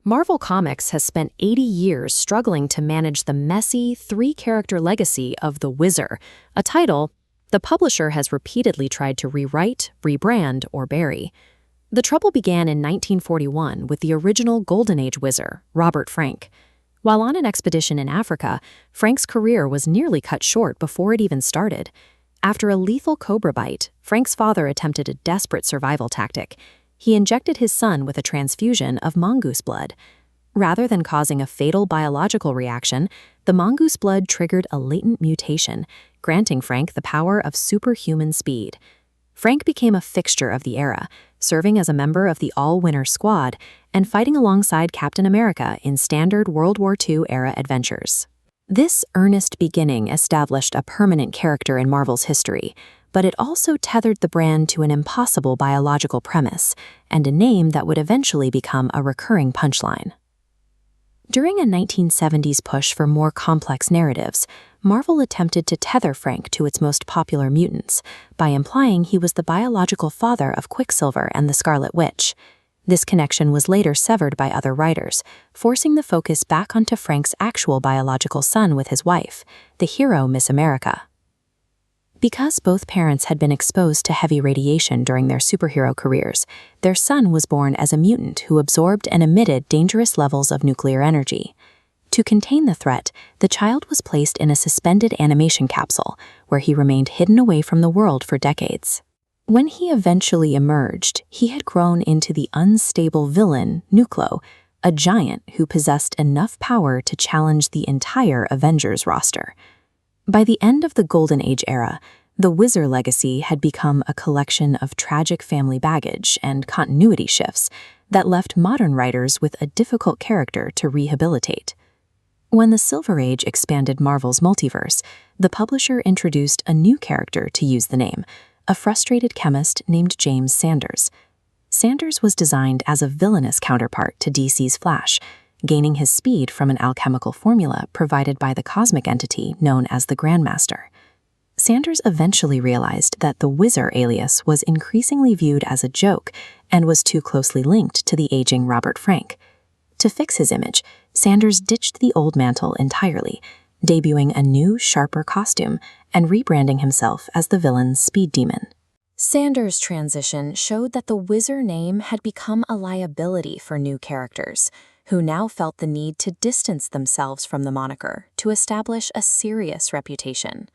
Marvel Comics has spent 80 years struggling to manage the messy, three-character legacy of the Whizzer, a title the publisher has repeatedly tried to rewrite, rebrand, or bury. The trouble began in 1941 with the original Golden Age Whizzer, Robert Frank. While on an expedition in Africa, Frank's career was nearly cut short before it even started. After a lethal cobra bite, Frank's father attempted a desperate survival tactic. He injected his son with a transfusion of mongoose blood. Rather than causing a fatal biological reaction, the mongoose blood triggered a latent mutation, granting Frank the power of superhuman speed. Frank became a fixture of the era, serving as a member of the All-Winner Squad and fighting alongside Captain America in standard World War II-era adventures. This earnest beginning established a permanent character in Marvel's history, but it also tethered the brand to an impossible biological premise and a name that would eventually become a recurring punchline. During a 1970s push for more complex narratives, Marvel attempted to tether Frank to its most popular mutants by implying he was the biological father of Quicksilver and the Scarlet Witch. This connection was later severed by other writers, forcing the focus back onto Frank's actual biological son with his wife, the hero Miss America. Because both parents had been exposed to heavy radiation during their superhero careers, their son was born as a mutant who absorbed and emitted dangerous levels of nuclear energy. To contain the threat, the child was placed in a suspended animation capsule, where he remained hidden away from the world for decades. When he eventually emerged, he had grown into the unstable villain, Nuclo, a giant who possessed enough power to challenge the entire Avengers roster. By the end of the Golden Age era, the Whizzer legacy had become a collection of tragic family baggage and continuity shifts that left modern writers with a difficult character to rehabilitate. When the Silver Age expanded Marvel's multiverse, the publisher introduced a new character to use the name, a frustrated chemist named James Sanders. Sanders was designed as a villainous counterpart to DC's Flash, gaining his speed from an alchemical formula provided by the cosmic entity known as the Grandmaster. Sanders eventually realized that the Whizzer alias was increasingly viewed as a joke and was too closely linked to the aging Robert Frank. To fix his image, Sanders ditched the old mantle entirely, debuting a new, sharper costume and rebranding himself as the villain's speed demon. Sanders' transition showed that the Whizzer name had become a liability for new characters, who now felt the need to distance themselves from the moniker to establish a serious reputation.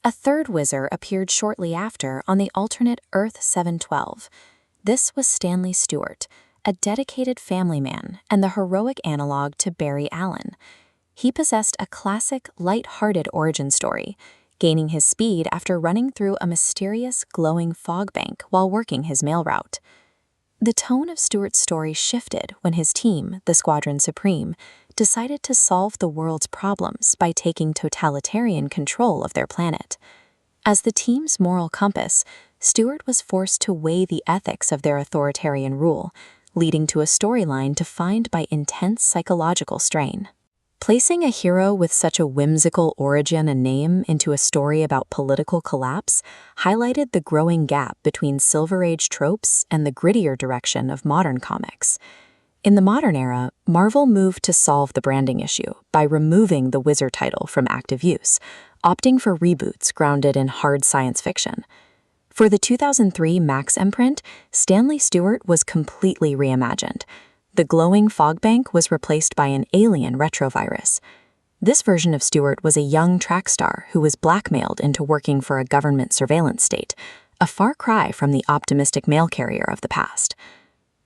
A third Whizzer appeared shortly after on the alternate Earth 712. This was Stanley Stewart, a dedicated family man and the heroic analog to Barry Allen. He possessed a classic, light-hearted origin story, gaining his speed after running through a mysterious, glowing fog bank while working his mail route. The tone of Stewart's story shifted when his team, the Squadron Supreme, decided to solve the world's problems by taking totalitarian control of their planet. As the team's moral compass, Stewart was forced to weigh the ethics of their authoritarian rule, leading to a storyline defined by intense psychological strain. Placing a hero with such a whimsical origin and name into a story about political collapse highlighted the growing gap between Silver Age tropes and the grittier direction of modern comics. In the modern era, Marvel moved to solve the branding issue by removing the Whizzer title from active use, opting for reboots grounded in hard science fiction. For the 2003 Max imprint, Stanley Stewart was completely reimagined. The glowing fog bank was replaced by an alien retrovirus. This version of Stewart was a young track star who was blackmailed into working for a government surveillance state, a far cry from the optimistic mail carrier of the past.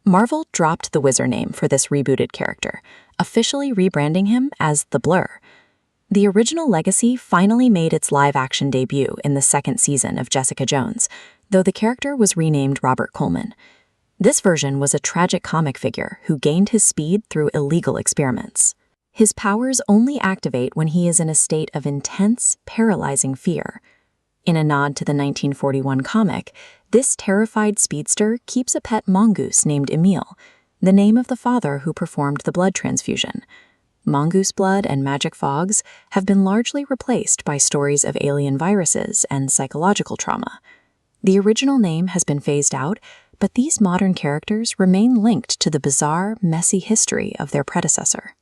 Marvel dropped the Whizzer name for this rebooted character, officially rebranding him as The Blur. The original legacy finally made its live-action debut in the second season of Jessica Jones, though the character was renamed Robert Coleman. This version was a tragic comic figure who gained his speed through illegal experiments. His powers only activate when he is in a state of intense, paralyzing fear. In a nod to the 1941 comic, this terrified speedster keeps a pet mongoose named Emile, the name of the father who performed the blood transfusion. Mongoose blood and magic fogs have been largely replaced by stories of alien viruses and psychological trauma. The original name has been phased out, but these modern characters remain linked to the bizarre, messy history of their predecessor.